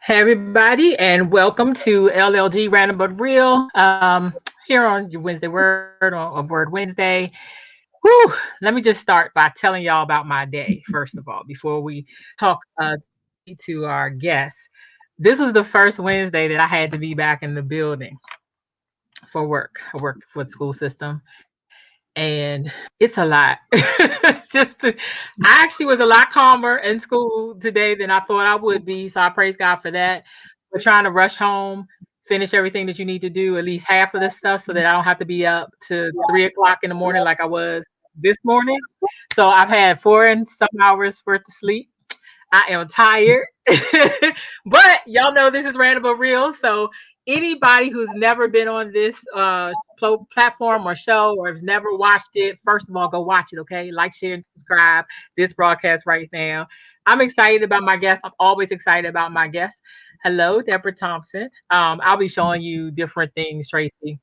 Hey, everybody, and welcome to LLG Random But Real here on your Wednesday Word or Word Wednesday. Whew, let me just start by telling y'all about my day, first of all, before we talk to our guests. This was the first Wednesday that I had to be back in the building for work. I work for the school system, and it's a lot. I actually was a lot calmer in school today than I thought I would be. So I praise God for that. We're trying to rush home, finish everything that you need to do, at least half of the stuff, so that I don't have to be up to 3 o'clock in the morning like I was this morning. So I've had 4 and some hours worth of sleep. I am tired, but y'all know this is random but real. So anybody who's never been on this platform or show or has never watched it, first of all, go watch it. Okay, like, share, and subscribe. This broadcast right now. I'm excited about my guests. I'm always excited about my guests. Hello, Deborah Thompson. I'll be showing you different things, Tracy,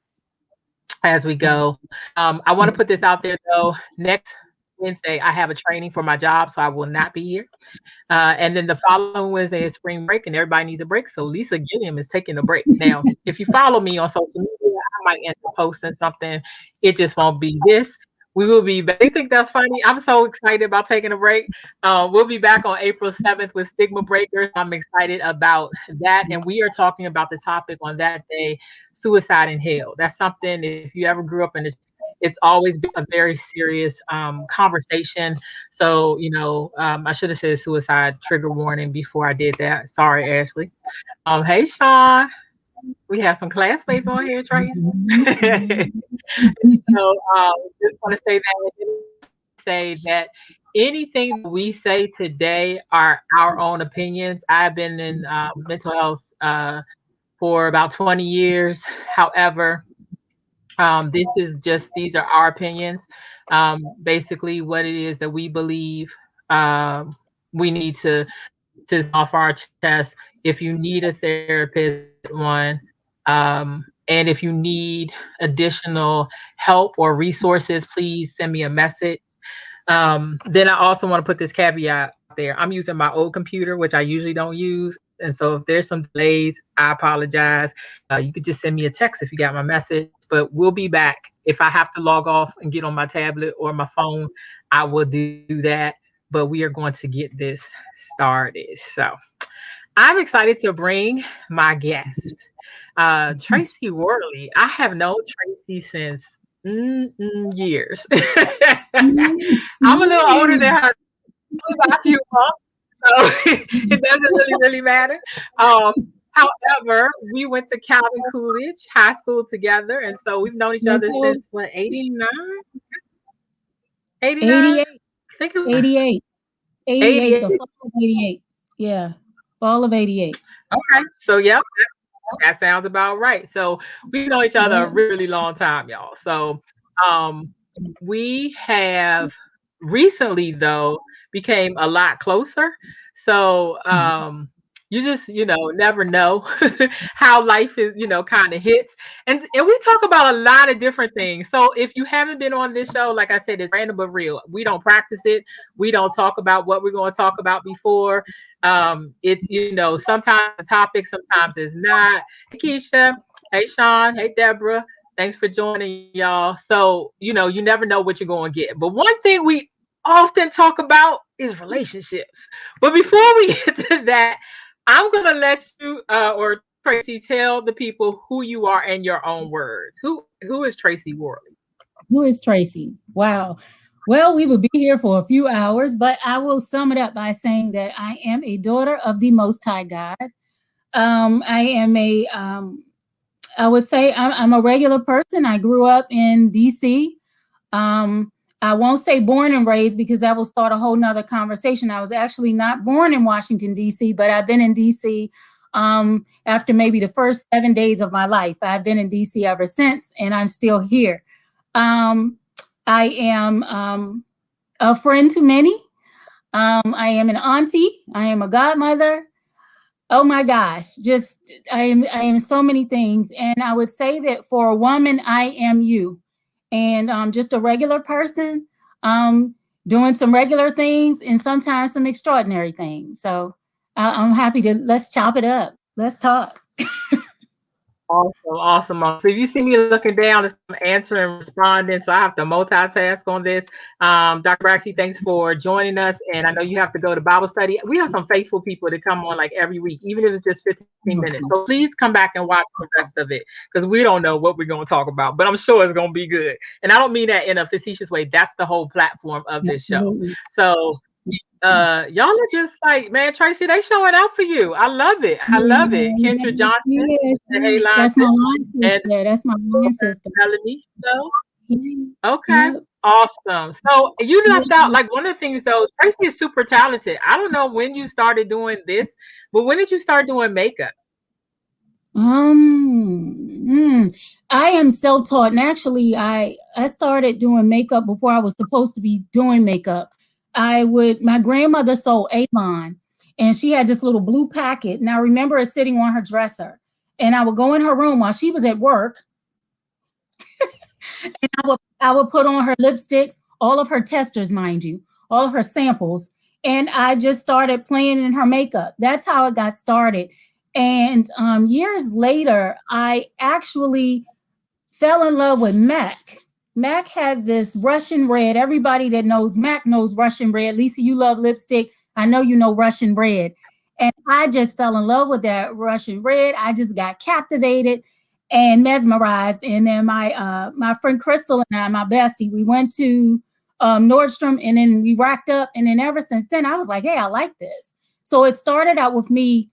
as we go. I want to put this out there though. Next Wednesday, I have a training for my job, so I will not be here. And then the following Wednesday is spring break, and everybody needs a break. So Lisa Gilliam is taking a break. Now, if you follow me on social media, I might end up posting something. It just won't be this. We will be back. You think that's funny? I'm so excited about taking a break. We'll be back on April 7th with Stigma Breakers. I'm excited about that. And we are talking about the topic on that day, suicide in hell. That's something, if you ever grew up in it's always been a very serious conversation. So, I should have said suicide trigger warning before I did that. Sorry, Ashley. Hey, Sean. We have some classmates on here, Tracy. So, just want to say that anything that we say today are our own opinions. I've been in mental health for about 20 years. However, these are our opinions. Basically, what it is that we believe we need to off our chest. If you need a therapist, get one. And if you need additional help or resources, please send me a message. Then I also want to put this caveat there. I'm using my old computer, which I usually don't use. And so if there's some delays, I apologize. You could just send me a text if you got my message, but we'll be back. If I have to log off and get on my tablet or my phone, I will do that. But we are going to get this started. So I'm excited to bring my guest, Tracy Worley. I have known Tracy since years. I'm a little older than her by a few months, so it doesn't really matter. Um, However, we went to Calvin Coolidge High School together, and so we've known each other since what, 89? 89? 88. I think it was 88. 88. The fall of 88. Yeah. Fall of 88. Okay. So yep, that sounds about right. So we've known each other a really long time, y'all. So um we have recently though became a lot closer. So you just, never know how life is, kind of hits. And we talk about a lot of different things. So if you haven't been on this show, like I said, it's random but real. We don't practice it. We don't talk about what we're going to talk about before. It's, sometimes the topic, sometimes it's not. Hey, Keisha. Hey, Sean. Hey, Deborah. Thanks for joining, y'all. So, you never know what you're going to get. But one thing we often talk about is relationships. But before we get to that, I'm going to let you or Tracy tell the people who you are in your own words. Who is Tracy Worley? Who is Tracy? Wow. Well, we would be here for a few hours, but I will sum it up by saying that I am a daughter of the Most High God. I am I would say I'm a regular person. I grew up in DC. I won't say born and raised because that will start a whole nother conversation. I was actually not born in Washington, D.C., but I've been in D.C. After maybe the first 7 days of my life. I've been in D.C. ever since, and I'm still here. I am a friend to many. I am an auntie. I am a godmother. Oh my gosh, just I am so many things. And I would say that for a woman, I am you. And just a regular person, doing some regular things and sometimes some extraordinary things. So I'm happy to, let's chop it up. Let's talk. Awesome. So if you see me looking down, it's I'm answering, responding. So I have to multitask on this. Dr. Braxy, thanks for joining us. And I know you have to go to Bible study. We have some faithful people that come on like every week, even if it's just 15 minutes. So please come back and watch the rest of it because we don't know what we're going to talk about, but I'm sure it's going to be good. And I don't mean that in a facetious way. That's the whole platform of this show. Absolutely. So y'all are just like, man, Tracy, they showing out for you. I love it. I Yeah, love it. Kendra Johnson, yeah, the Hey Line that's my sis, line and sister. That's my line sister. Melanie. So Yeah. okay. Yep. Awesome. So you left out Yeah. like one of the things though, Tracy is super talented. I don't know when you started doing this, but when did you start doing makeup? I am self-taught, and actually, I started doing makeup before I was supposed to be doing makeup. I would My grandmother sold Avon, and she had this little blue packet, and I remember it sitting on her dresser. And I would go in her room while she was at work, and I would put on her lipsticks, all of her testers, mind you, all of her samples, and I just started playing in her makeup. That's how it got started. And years later, I actually fell in love with Mac. Mac had this Russian red. Everybody that knows Mac knows Russian red. Lisa, you love lipstick. I know you know Russian red. And I just fell in love with that Russian red. I just got captivated and mesmerized. And then my friend Crystal and I, my bestie, we went to Nordstrom, and then we racked up. And then ever since then, I was like, hey, I like this. So it started out with me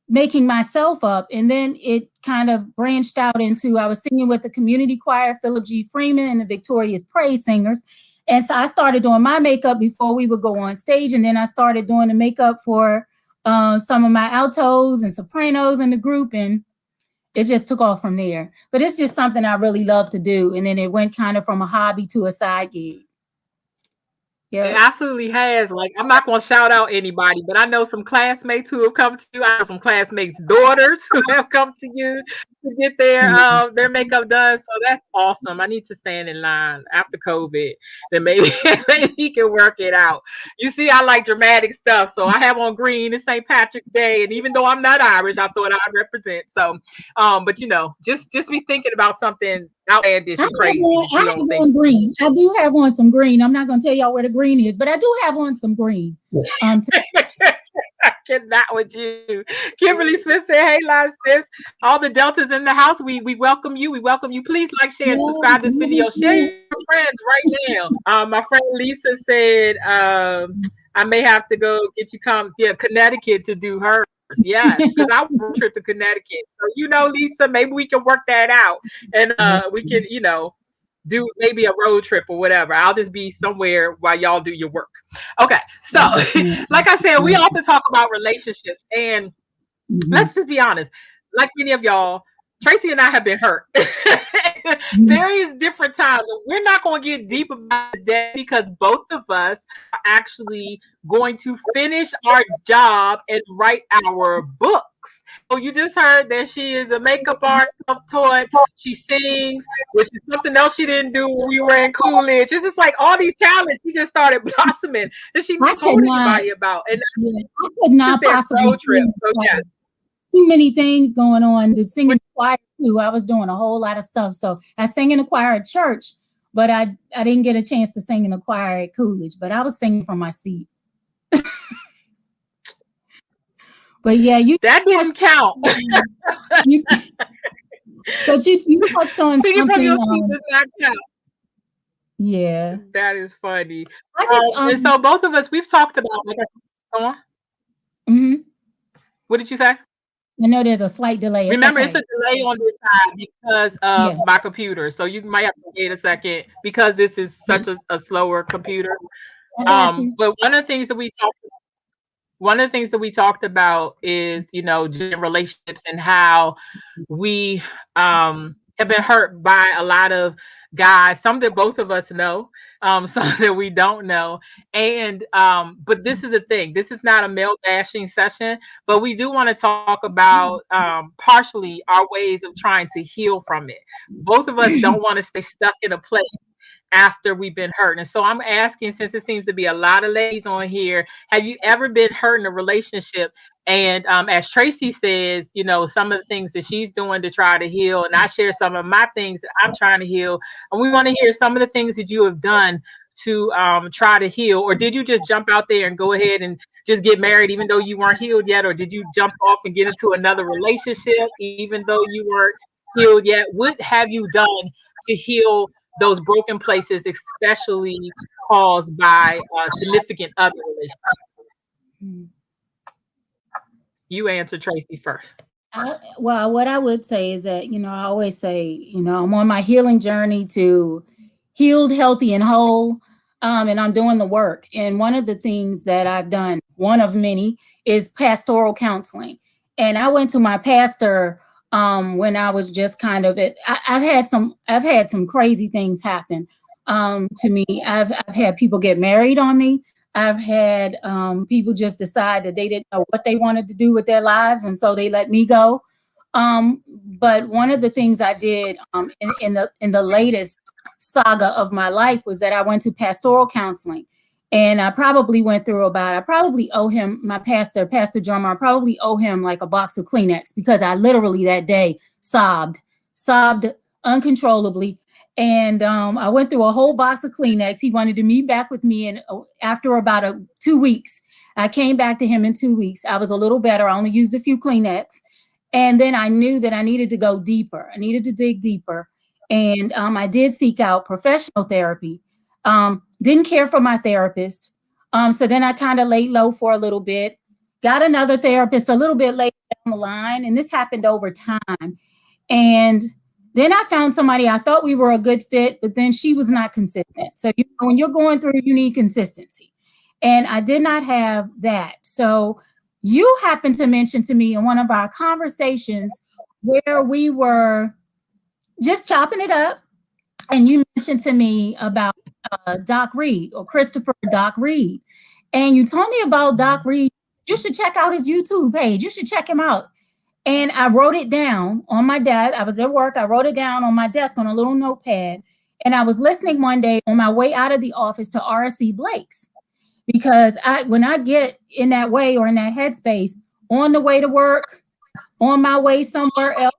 making myself up, and then it kind of branched out into, I was singing with the community choir, Philip G. Freeman and the Victorious Praise Singers. And so I started doing my makeup before we would go on stage, and then I started doing the makeup for some of my altos and sopranos in the group, and it just took off from there. But it's just something I really love to do, and then it went kind of from a hobby to a side gig. It Yep. absolutely has. Like, I'm not going to shout out anybody, but I know some classmates who have come to you. I know some classmates' daughters who have come to you to get their makeup done. So that's awesome. I need to stand in line after COVID. Then maybe maybe he can work it out. You see, I like dramatic stuff, so I have on green. It's St. Patrick's Day, and even though I'm not Irish, I thought I'd represent. So, but just be thinking about something outlandish and crazy that I you have don't think. on green. I do have on some green. I'm not going to tell y'all where the green is, but I do have on some green. I cannot with you. Kimberly Smith said, hey, Live sis. All the Deltas in the house, we welcome you. We welcome you. Please like, share, and subscribe to this video. Share your friends right now. My friend Lisa said, I may have to go get you Connecticut to do hers. Yes, because I road trip to Connecticut. So Lisa, maybe we can work that out. And we can, do maybe a road trip or whatever. I'll just be somewhere while y'all do your work. Okay. So, like I said, we also talk about relationships. And let's just be honest. Like many of y'all, Tracy and I have been hurt. Various different times. We're not going to get deep about it today because both of us are actually going to finish our job and write our books. So you just heard that she is a makeup artist, self-taught. She sings, which is something else she didn't do when we were in Coolidge. It's just like all these talents she just started blossoming that she I never could told not, anybody about. And I could not said possibly road trip. sing. So yeah. Too many things going on. The singing choir too. I was doing a whole lot of stuff. So I sang in the choir at church, but I didn't get a chance to sing in the choir at Coolidge. But I was singing from my seat. But yeah, that didn't count. you, but you touched on Singing from something. your seat does not count. Yeah, That is funny. I just And so both of us, we've talked about. Go on. Mm-hmm. What did you say? I know there's a slight delay. It's Remember, it's okay. a delay on this side because of Yeah, my computer. So you might have to wait a second because this is such a slower computer. I got you. But one of the things that we talked about is, just relationships and how we have been hurt by a lot of guys, some that both of us know, some that we don't know. And but this is the thing, this is not a male bashing session, but we do want to talk about partially our ways of trying to heal from it. Both of us don't want to stay stuck in a place after we've been hurt. And so I'm asking, since it seems to be a lot of ladies on here, have you ever been hurt in a relationship? And as Tracy says, you know, some of the things that she's doing to try to heal, and I share some of my things that I'm trying to heal. And we want to hear some of the things that you have done to try to heal. Or did you just jump out there and go ahead and just get married even though you weren't healed yet? Or did you jump off and get into another relationship even though you weren't healed yet? What have you done to heal those broken places, especially caused by significant other relationships? You answer, Tracy, first. Well, what I would say is that, I always say, I'm on my healing journey to healed, healthy, and whole. And I'm doing the work. And one of the things that I've done, one of many, is pastoral counseling. And I went to my pastor when I was just kind of I've had some crazy things happen to me. I've had people get married on me. I've had people just decide that they didn't know what they wanted to do with their lives, and so they let me go. But one of the things I did in the latest saga of my life was that I went to pastoral counseling, and I probably went through I probably owe him, my pastor, Pastor Drummer, I probably owe him like a box of Kleenex, because I literally that day sobbed uncontrollably. And I went through a whole box of Kleenex. He wanted to meet back with me. And after about 2 weeks, I came back to him in 2 weeks. I was a little better. I only used a few Kleenex. And then I knew that I needed to go deeper. I needed to dig deeper. And I did seek out professional therapy. Didn't care for my therapist. So then I kind of laid low for a little bit. Got another therapist a little bit later down the line. And this happened over time. And then I found somebody, I thought we were a good fit, but then she was not consistent. So when you're going through, you need consistency. And I did not have that. So you happened to mention to me in one of our conversations where we were just chopping it up, and you mentioned to me about Doc Reed, or Christopher Doc Reed. And you told me about Doc Reed. You should check out his YouTube page. You should check him out. And I wrote it down on my desk. I was at work. I wrote it down on my desk on a little notepad. And I was listening one day on my way out of the office to R.C. Blake's, because when I get in that way or in that headspace, on the way to work, on my way somewhere else,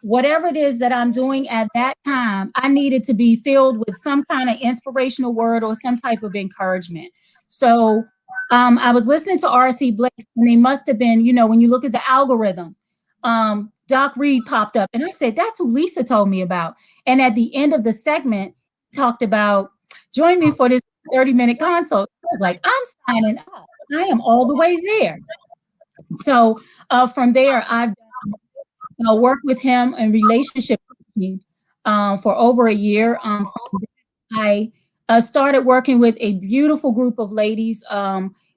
whatever it is that I'm doing at that time, I needed to be filled with some kind of inspirational word or some type of encouragement. So I was listening to R.C. Blake, and they must have been, when you look at the algorithm, Doc Reed popped up. And I said, that's who Lisa told me about. And at the end of the segment, talked about, join me for this 30-minute consult. I was like, I'm signing up. I am all the way there. So from there, I've worked with him in relationship coaching for over a year. I started working with a beautiful group of ladies,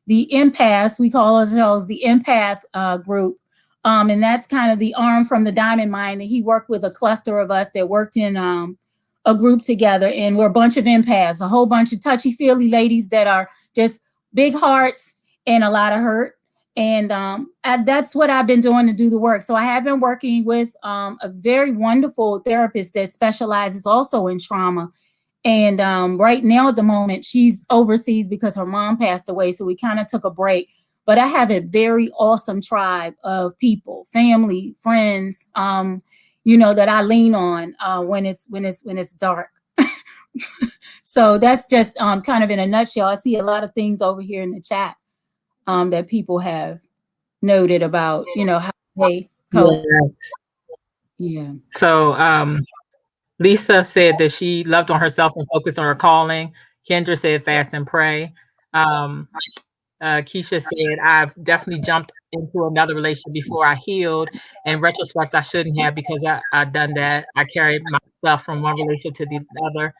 the empaths. We call ourselves the empath group. And that's kind of the arm from the Diamond Mine. And he worked with a cluster of us that worked in a group together. And we're a bunch of empaths, a whole bunch of touchy-feely ladies that are just big hearts and a lot of hurt. And that's what I've been doing to do the work. So I have been working with a very wonderful therapist that specializes also in trauma. And right now, at the moment, she's overseas because her mom passed away. So we kind of took a break. But I have a very awesome tribe of people, family, friends, that I lean on when it's dark. So that's just kind of in a nutshell. I see a lot of things over here in the chat that people have noted about, how they cope. Yeah. So Lisa said that she loved on herself and focused on her calling. Kendra said fast and pray. Keisha said, I've definitely jumped into another relationship before I healed. In retrospect, I shouldn't have, because I've done that. I carried myself from one relationship to the other.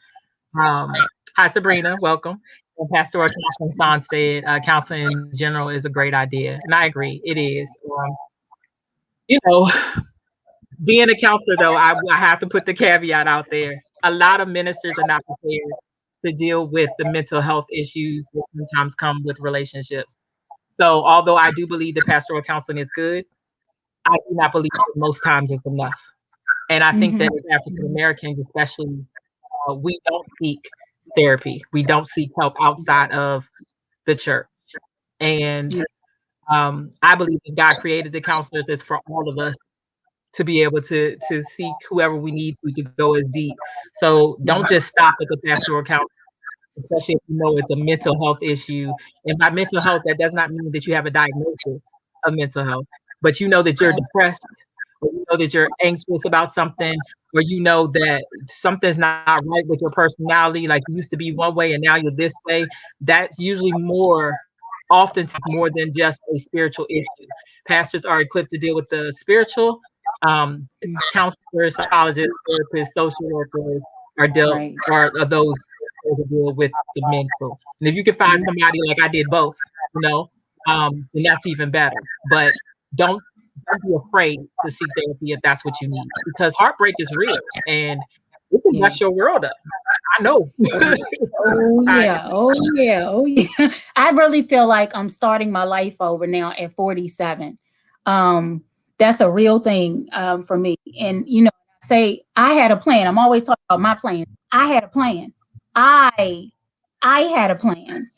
Hi, Sabrina. Welcome. And Pastoral Counseling said, counseling in general is a great idea. And I agree. It is. Being a counselor, though, I have to put the caveat out there. A lot of ministers are not prepared to deal with the mental health issues that sometimes come with relationships. So although I do believe that pastoral counseling is good, I do not believe that most times it's enough. And I think that as African Americans, especially, we don't seek therapy. We don't seek help outside of the church. And I believe that God created the counselors. It's for all of us to be able to seek whoever we need to go as deep. So don't just stop at the pastoral counselor, especially if you know it's a mental health issue. And by mental health, that does not mean that you have a diagnosis of mental health, but you know that you're depressed, or you know that you're anxious about something, or you know that something's not right with your personality, like you used to be one way and now you're this way. That's usually oftentimes more than just a spiritual issue. Pastors are equipped to deal with the spiritual. Um, Counselors, psychologists, therapists, social workers Right. are those to deal with the mental. And if you can find somebody like I did both, you know, then that's even better. But don't don't be afraid to seek therapy if that's what you need, because heartbreak is real and it can Yeah. mess your world up. I know. Oh I yeah. Oh yeah. Oh yeah. I really feel like I'm starting my life over now at 47. Um, that's a real thing for me. And say I had a plan. I'm always talking about my plan. I had a plan. I I had a plan.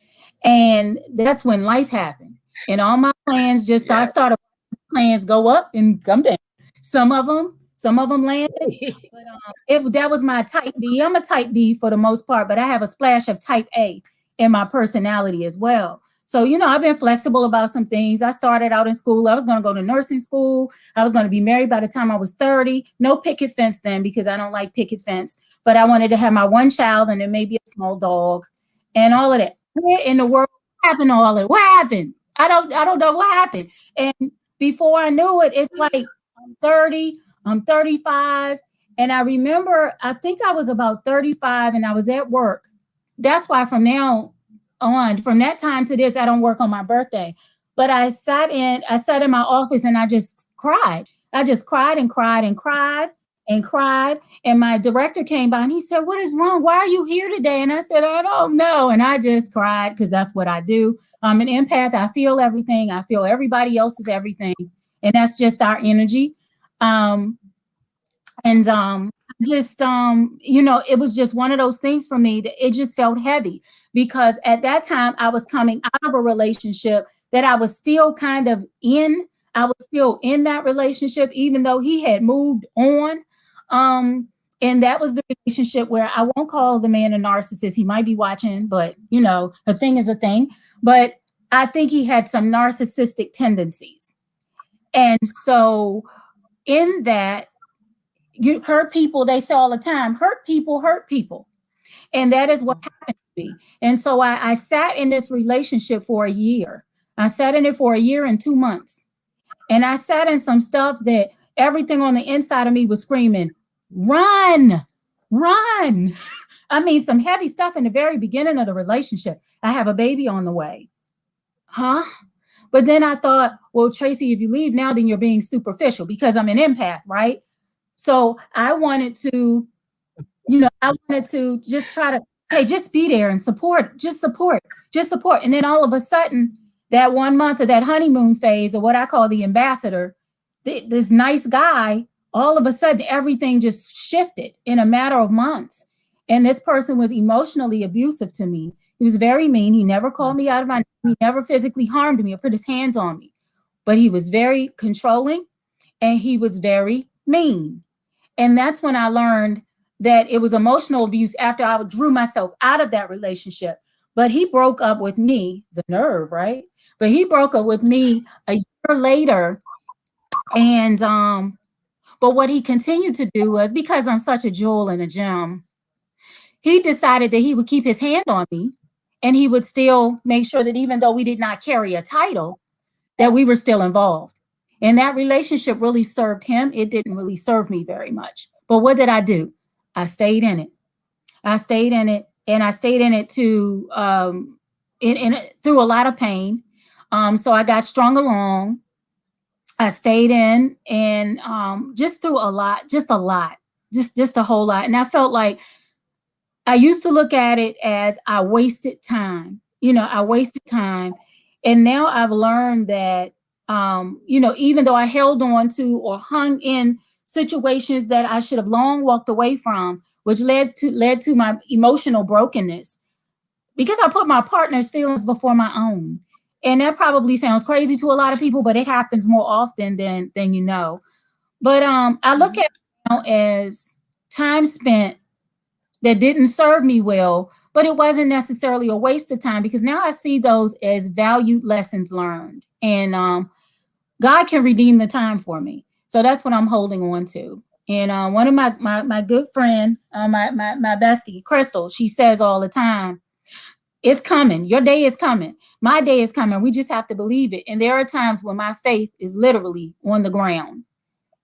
And that's when life happened. And all my plans just I yeah. started plans go up and come down. Some of them landed. But that was my type B. I'm a type B for the most part, but I have a splash of type A in my personality as well. So, I've been flexible about some things. I started out in school. I was going to go to nursing school. I was going to be married by the time I was 30. No picket fence then because I don't like picket fence. But I wanted to have my one child and then maybe a small dog and all of that. Where in the world happened all of it? What happened? I don't know what happened. And before I knew it, it's like I'm 30, I'm 35. And I remember, I think I was about 35 and I was at work. That's why from that time to this, I don't work on my birthday. But I sat in my office and I just cried. I just cried and cried and cried and cried. And my director came by and he said, "What is wrong? Why are you here today?" And I said, "I don't know." And I just cried because that's what I do. I'm an empath. I feel everything. I feel everybody else's everything. And that's just our energy. Um, and just it was just one of those things for me that it just felt heavy because at that time I was coming out of a relationship that I was still kind of in. I was still in that relationship even though he had moved on. And that was the relationship where I won't call the man a narcissist. He might be watching, but a thing is a thing. But I think he had some narcissistic tendencies. And so in that, you hurt people, they say all the time, hurt people hurt people. And that is what happened to me. And so I sat in this relationship for a year. I sat in it for a year and 2 months. And I sat in some stuff that everything on the inside of me was screaming, run, run. I mean, some heavy stuff in the very beginning of the relationship. I have a baby on the way. Huh? But then I thought, well, Tracy, if you leave now, then you're being superficial because I'm an empath, right? So I wanted to just try to, hey, just be there and support, just support, just support. And then all of a sudden, that 1 month of that honeymoon phase, or what I call the ambassador, this nice guy, all of a sudden, everything just shifted in a matter of months. And this person was emotionally abusive to me. He was very mean. He never called me out of my name. He never physically harmed me or put his hands on me. But he was very controlling and he was very mean. And that's when I learned that it was emotional abuse after I drew myself out of that relationship. But he broke up with me, the nerve, right? But he broke up with me a year later. And but what he continued to do was, because I'm such a jewel and a gem, he decided that he would keep his hand on me and he would still make sure that even though we did not carry a title, that we were still involved. And that relationship really served him. It didn't really serve me very much. But what did I do? I stayed in it. I stayed in it, and I stayed in it to through a lot of pain. So I got strung along. I stayed in, and just through a lot, just a whole lot. And I felt like I used to look at it as I wasted time. I wasted time. And now I've learned that, even though I held on to or hung in situations that I should have long walked away from which led to my emotional brokenness because I put my partner's feelings before my own. And that probably sounds crazy to a lot of people, but it happens more often than you know. But I look at it now as time spent that didn't serve me well, but it wasn't necessarily a waste of time because now I see those as valued lessons learned. And God can redeem the time for me. So that's what I'm holding on to. And one of my good friend, my bestie, Crystal, she says all the time, it's coming. Your day is coming. My day is coming. We just have to believe it. And there are times when my faith is literally on the ground.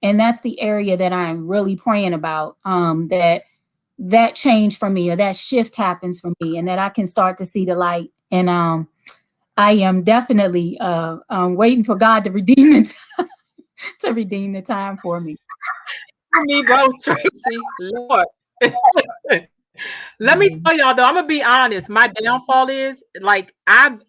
And that's the area that I'm really praying about, that change for me or that shift happens for me and that I can start to see the light. And I am definitely waiting for God to redeem it, to redeem the time for me. Me both, Tracy. Lord. Let me tell y'all though, I'm gonna be honest. My downfall is like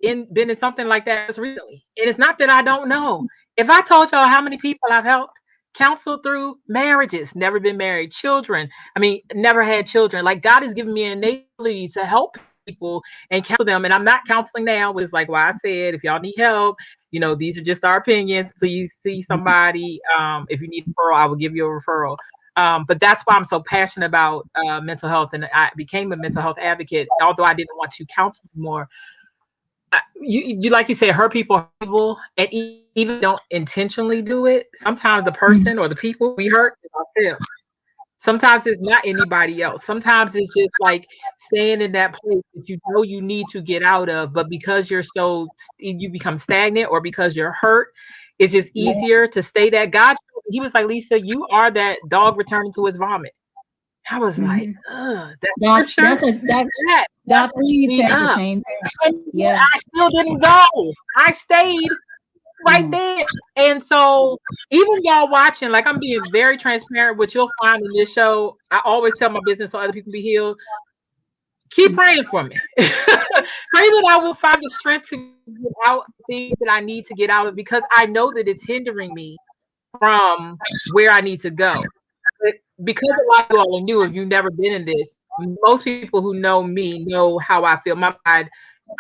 been in something like that just recently, and it's not that I don't know. If I told y'all how many people I've helped counsel through marriages, never been married, children, I mean, never had children. Like God has given me an innate ability to help people and counsel them. And I'm not counseling now. It's like why I said, if y'all need help, these are just our opinions. Please see somebody. If you need a referral, I will give you a referral. But that's why I'm so passionate about mental health, and I became a mental health advocate. Although I didn't want to counsel more, you like you said, hurt people, and even don't intentionally do it. Sometimes the person or the people we hurt is ourselves. Sometimes it's not anybody else. Sometimes it's just like staying in that place that you need to get out of, but because you become stagnant, or because you're hurt, it's just easier to stay that. God, he was like, Lisa, you are that dog returning to his vomit. I was like, that scripture, Dr. Lee said the same thing. Yeah, I still didn't go. I stayed right there. And so even y'all watching, like I'm being very transparent, what you'll find in this show, I always tell my business so other people be healed. Keep praying for me. Pray that I will find the strength to get out things that I need to get out of, because I know that it's hindering me from where I need to go. But because a lot of you all are new, if you've never been in this, most people who know me know how I feel. My mom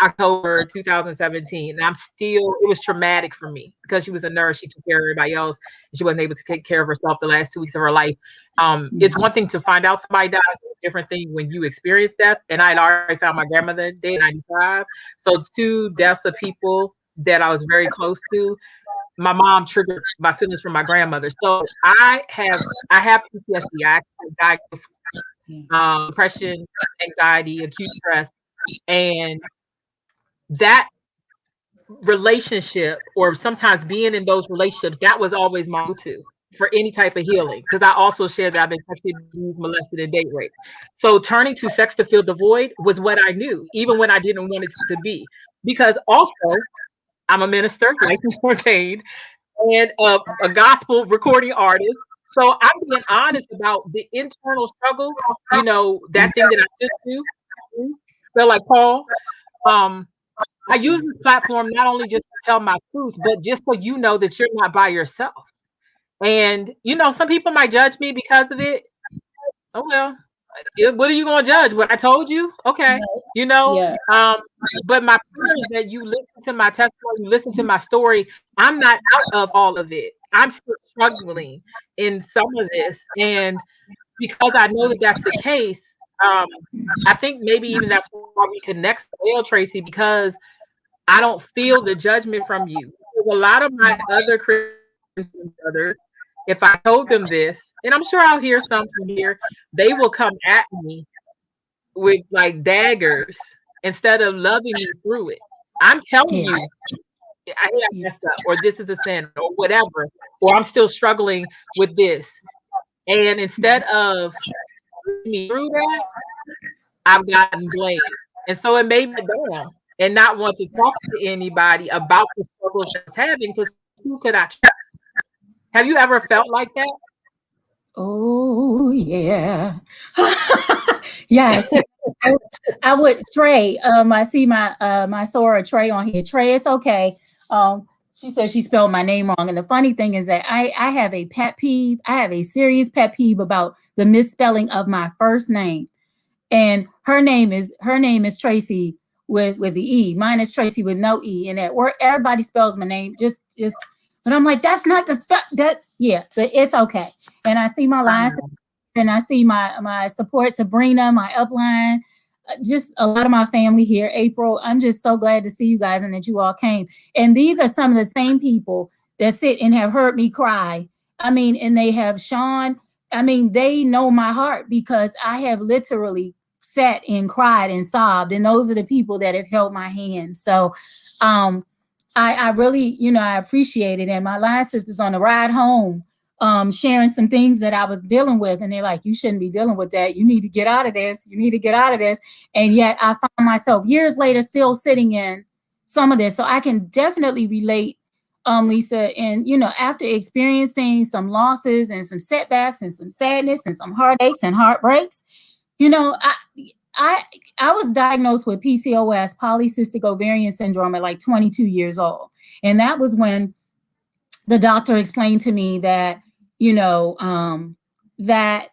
October 2017, and it was traumatic for me because she was a nurse. She took care of everybody else, and she wasn't able to take care of herself the last 2 weeks of her life. It's one thing to find out somebody dies, it's a different thing when you experience death. And I had already found my grandmother dead in 95. So 2 deaths of people that I was very close to. My mom triggered my feelings from my grandmother. So I have PTSD. I actually diagnosed depression, anxiety, acute stress, and that relationship, or sometimes being in those relationships, that was always my go-to for any type of healing, because I also shared that I've been sexually abused, molested, and date raped. So turning to sex to fill the void was what I knew, even when I didn't want it to be, because also I'm a minister, licensed ordained, and a gospel recording artist. So I'm being honest about the internal struggle, that thing that I should do. Feel like Paul. I use this platform not only just to tell my truth, but just so you know that you're not by yourself. And some people might judge me because of it. Oh well, what are you going to judge? What I told you? Okay, But my prayer is that you listen to my testimony, you listen to my story. I'm not out of all of it. I'm still struggling in some of this, and because I know that that's the case, I think maybe even that's why we connect well, Tracy, because I don't feel the judgment from you. Because a lot of my other Christian brothers, if I told them this, and I'm sure I'll hear some from here, they will come at me with like daggers instead of loving me through it. I'm telling you, I messed up, or this is a sin, or whatever, or I'm still struggling with this. And instead of me through that, I've gotten blamed. And so it made me down and not want to talk to anybody about the struggles I was having, because who could I trust? Have you ever felt like that? Oh, yeah. Yes. I would, Trey, I see my Sora Trey on here. Trey, it's okay. She said she spelled my name wrong. And the funny thing is that I have a pet peeve. I have a serious pet peeve about the misspelling of my first name. And her name is Tracy with the E. Mine is Tracy with no E. And that where everybody spells my name just. But I'm like, that's not the spell. That yeah, but it's okay. And I see my lines, and I see my support, Sabrina, my upline, just a lot of my family here. April, I'm just so glad to see you guys and that you all came. And these are some of the same people that sit and have heard me cry. I mean, and they have Sean. I mean, they know my heart because I have literally sat and cried and sobbed. And those are the people that have held my hand. So um, I really, I appreciate it. And my line sisters on the ride home, sharing some things that I was dealing with. And they're like, you shouldn't be dealing with that. You need to get out of this. You need to get out of this. And yet I found myself years later still sitting in some of this. So I can definitely relate, Lisa. And, after experiencing some losses and some setbacks and some sadness and some heartaches and heartbreaks, I I was diagnosed with PCOS, polycystic ovarian syndrome, at like 22 years old. And that was when the doctor explained to me that, that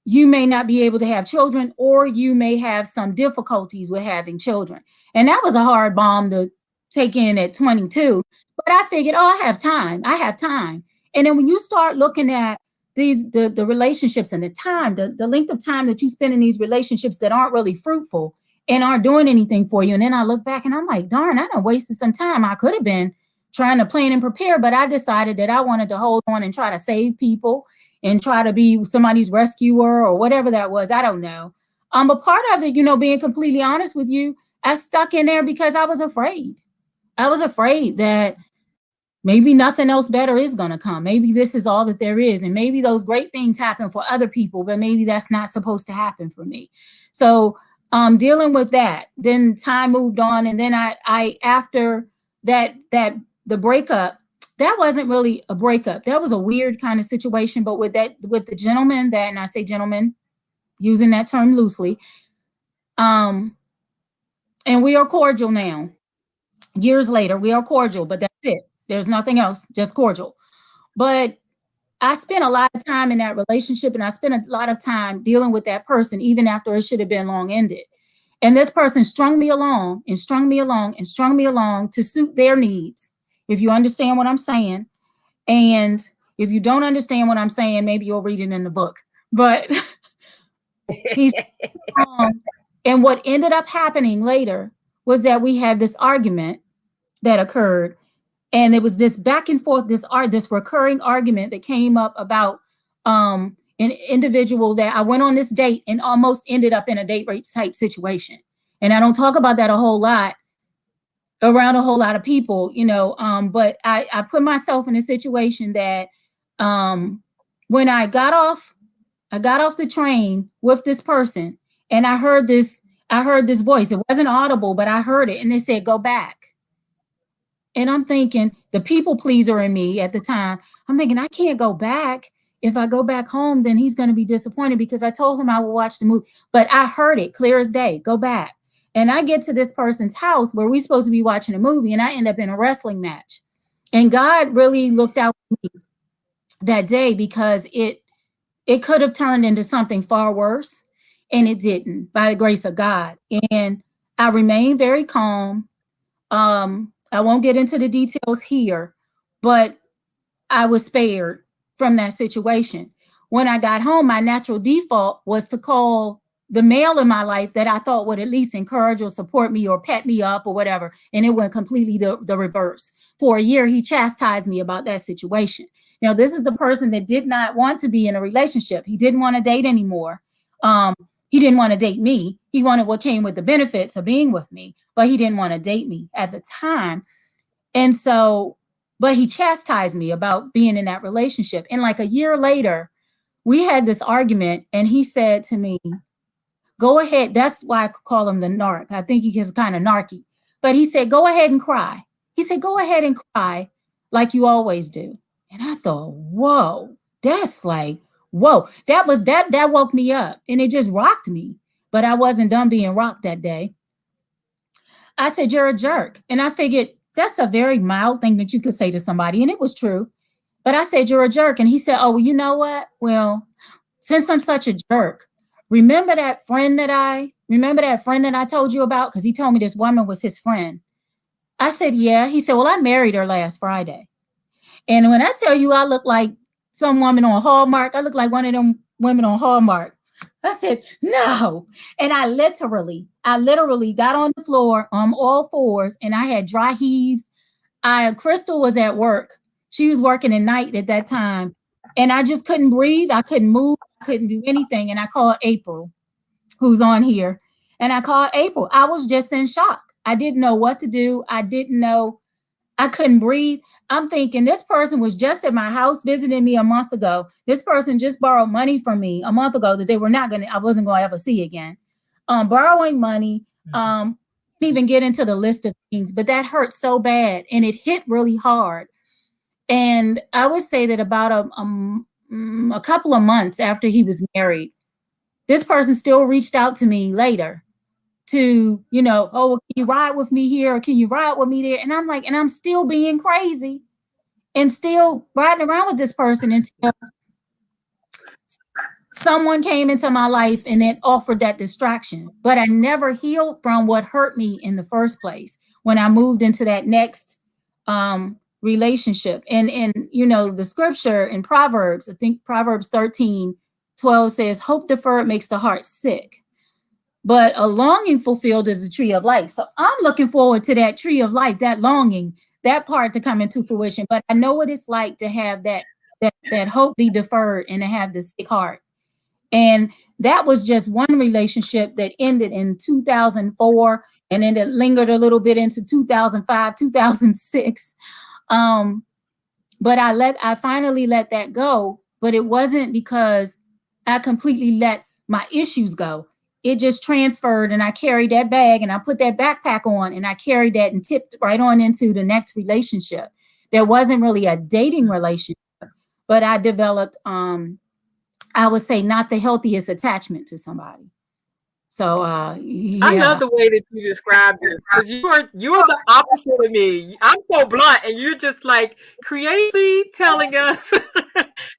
you may not be able to have children, or you may have some difficulties with having children. And that was a hard bomb to take in at 22. But I figured, oh, I have time. I have time. And then when you start looking at the relationships and the length of time that you spend in these relationships that aren't really fruitful and aren't doing anything for you. And then I look back and I'm like, darn, I done wasted some time. I could have been trying to plan and prepare, but I decided that I wanted to hold on and try to save people and try to be somebody's rescuer or whatever that was. I don't know. But part of it, being completely honest with you, I stuck in there because I was afraid. I was afraid that maybe nothing else better is going to come. Maybe this is all that there is. And maybe those great things happen for other people, but maybe that's not supposed to happen for me. So dealing with that, then time moved on. And then I after that the breakup, that wasn't really a breakup. That was a weird kind of situation. But with the gentleman that, and I say gentleman, using that term loosely, and we are cordial now. Years later, we are cordial, but that's it. There's nothing else, just cordial. But I spent a lot of time in that relationship, and I spent a lot of time dealing with that person, even after it should have been long ended. And this person strung me along and strung me along and strung me along to suit their needs, if you understand what I'm saying. And if you don't understand what I'm saying, maybe you'll read it in the book. But he's and what ended up happening later was that we had this argument that occurred, and it was this back and forth, this recurring argument that came up about an individual that I went on this date and almost ended up in a date rape type situation. And I don't talk about that a whole lot around a whole lot of people, but I put myself in a situation that when I got off the train with this person, and I heard this voice. It wasn't audible, but I heard it, and it said, "Go back." And I'm thinking, the people pleaser in me at the time, I'm thinking, I can't go back. If I go back home, then he's going to be disappointed because I told him I would watch the movie. But I heard it clear as day, go back. And I get to this person's house where we're supposed to be watching a movie, and I end up in a wrestling match. And God really looked out for me that day, because it could have turned into something far worse, and it didn't, by the grace of God. And I remained very calm. I won't get into the details here, but I was spared from that situation. When I got home, my natural default was to call the male in my life that I thought would at least encourage or support me or pet me up or whatever. And it went completely the reverse. For a year, he chastised me about that situation. Now, this is the person that did not want to be in a relationship. He didn't want to date anymore. He didn't want to date me. He wanted what came with the benefits of being with me, but he didn't want to date me at the time. And so, but he chastised me about being in that relationship. And like a year later, we had this argument, and he said to me, go ahead. That's why I call him the narc. I think he is kind of narky. But he said, go ahead and cry. He said, go ahead and cry like you always do. And I thought, whoa, that's like, whoa, that woke me up, and it just rocked me. But I wasn't done being rocked that day. I said, you're a jerk. And I figured, that's a very mild thing that you could say to somebody. And it was true. But I said, you're a jerk. And he said, oh, well, you know what? Well, since I'm such a jerk, remember that friend that I told you about? Because he told me this woman was his friend. I said, yeah. He said, well, I married her last Friday. And when I tell you I look like some woman on Hallmark, I look like one of them women on Hallmark. I said, no. And I literally got on the floor on all fours and I had dry heaves. Crystal was at work. She was working at night at that time. And I just couldn't breathe. I couldn't move. I couldn't do anything. And I called April, who's on here. And I called April. I was just in shock. I didn't know what to do. I didn't know. I couldn't breathe. I'm thinking this person was just at my house visiting me a month ago. This person just borrowed money from me a month ago that I wasn't going to ever see again. Borrowing money, didn't even get into the list of things, but that hurt so bad and it hit really hard. And I would say that about a couple of months after he was married, this person still reached out to me later to, oh, well, can you ride with me here or can you ride with me there? And I'm like, and I'm still being crazy and still riding around with this person until someone came into my life and it offered that distraction. But I never healed from what hurt me in the first place when I moved into that next relationship. And the scripture in Proverbs, I think Proverbs 13:12 says, hope deferred makes the heart sick, but a longing fulfilled is the tree of life. So I'm looking forward to that tree of life, that longing, that part to come into fruition. But I know what it's like to have that hope be deferred and to have the sick heart. And that was just one relationship that ended in 2004, and then it lingered a little bit into 2005, 2006. But I finally let that go, but it wasn't because I completely let my issues go. It just transferred and I carried that bag and I put that backpack on and I carried that and tipped right on into the next relationship. There wasn't really a dating relationship, but I developed, I would say, not the healthiest attachment to somebody. So, I love yeah. the way that you describe this because you are the opposite of me. I'm so blunt, and you're just like creatively telling us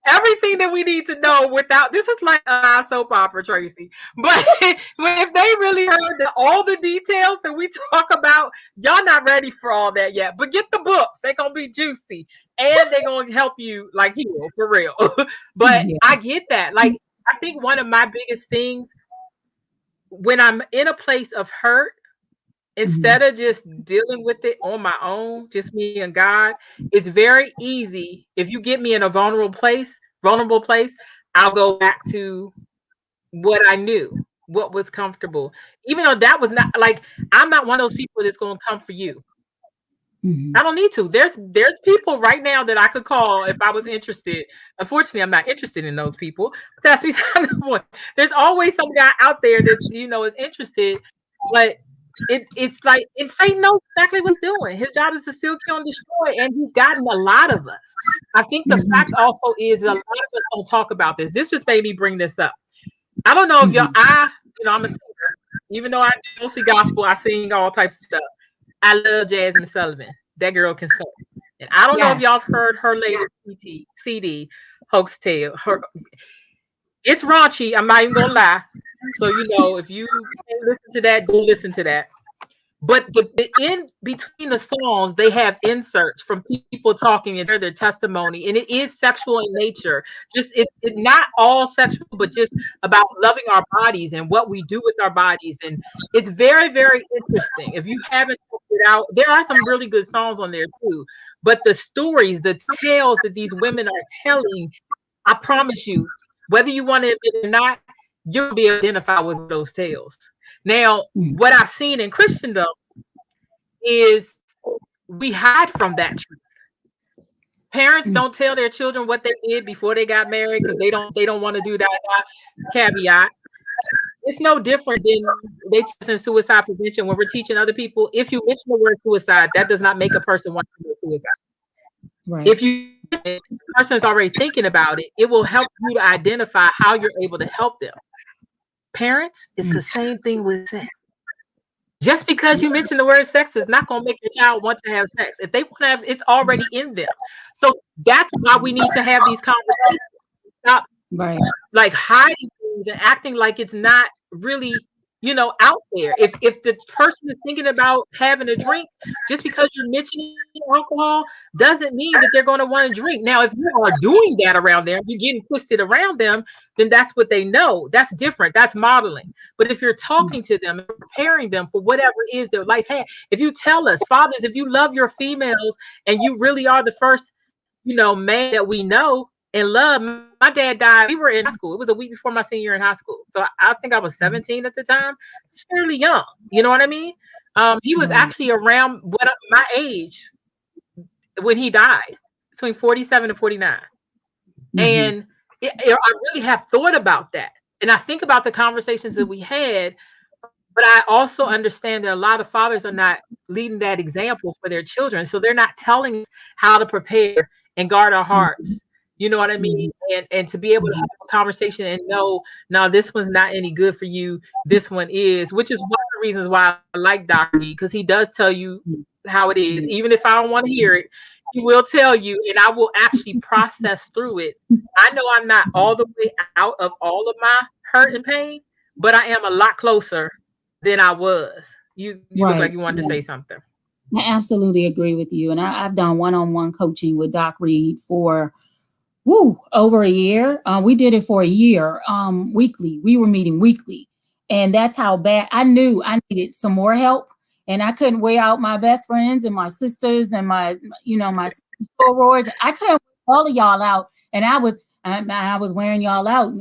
everything that we need to know without. This is like a soap opera, Tracy. But if they really heard all the details that we talk about, y'all not ready for all that yet. But get the books; they're gonna be juicy, and they're gonna help you like heal for real. But Yeah. I get that. Like I think one of my biggest things when I'm in a place of hurt, Mhm. instead of just dealing with it on my own, just me and God, it's very easy. If you get me in a vulnerable place, I'll go back to what I knew, what was comfortable. Even though that was not like I'm not one of those people that's going to come for you. I Mhm. don't need to. There's people right now that I could call if I was interested. Unfortunately, I'm not interested in those people. But that's beside the point. There's always some guy out there that is interested, but it's like and Satan knows exactly what he's doing. His job is to still kill and destroy, and he's gotten a lot of us. I think the Mhm. fact also is a lot of us don't talk about this. This just made me bring this up. I don't know if y'all. Mhm. I'm a singer. Even though I do mostly gospel, I sing all types of stuff. I love Jasmine Sullivan. That girl can sing. And I don't know if y'all Yes. have heard her latest CD, Hoax Tale. It's raunchy. I'm not even gonna lie. So if you can't listen to that, go listen to that. But the in between the songs, they have inserts from people talking and their testimony, and it is sexual in nature. Just it not all sexual, but just about loving our bodies and what we do with our bodies, and it's very very interesting. If you haven't checked it out, there are some really good songs on there too. But the stories, the tales that these women are telling, I promise you, whether you want to admit it or not, you'll be able to identify with those tales. Now, Mhm. what I've seen in Christendom is we hide from that truth. Parents Mhm. don't tell their children what they did before they got married because they don't want to do that. Caveat. It's no different than they teach in suicide prevention when we're teaching other people. If you mention the word suicide, that does not make a person want to commit suicide. Right. If you the person is already thinking about it, it will help you to identify how you're able to help them. Parents, it's the Mhm. same thing with sex. Just because you mention the word sex is not going to make your child want to have sex. If they want to have, it's already in them. So that's why we need to have these conversations. Stop Right. like hiding things and acting like it's not really, out there. If the person is thinking about having a drink, just because you're mentioning alcohol doesn't mean that they're going to want to drink. Now, if you are doing that around them, you're getting twisted around them, then that's what they know. That's different. That's modeling. But if you're talking to them and preparing them for whatever it is their life had, if you tell us, fathers, if you love your females and you really are the first, man that we know and love. My dad died. We were in high school. It was a week before my senior year in high school. So I think I was 17 at the time. It's fairly young. You know what I mean? He was Right. actually around my age when he died, between 47 and 49. Mm-hmm. And I really have thought about that. And I think about the conversations that we had, but I also understand that a lot of fathers are not leading that example for their children. So they're not telling us how to prepare and guard our Mm-hmm. hearts. You know what I Mm-hmm. mean? And to be able to have a conversation and know, no, this one's not any good for you. This one is, which is one of the reasons why I like Dr. D, because he does tell you how it is. Yeah. Even if I don't want to hear it, he will tell you, and I will actually process through it. I know I'm not all the way out of all of my hurt and pain, but I am a lot closer than I was. You look like Right. you wanted to Yeah. say something. I absolutely agree with you. And I've done one-on-one coaching with Doc Reed for over a year. We did it for a year, weekly. We were meeting weekly. And that's how bad I knew I needed some more help. And I couldn't weigh out my best friends and my sisters and my sorors. I couldn't weigh all of y'all out. And I was wearing y'all out.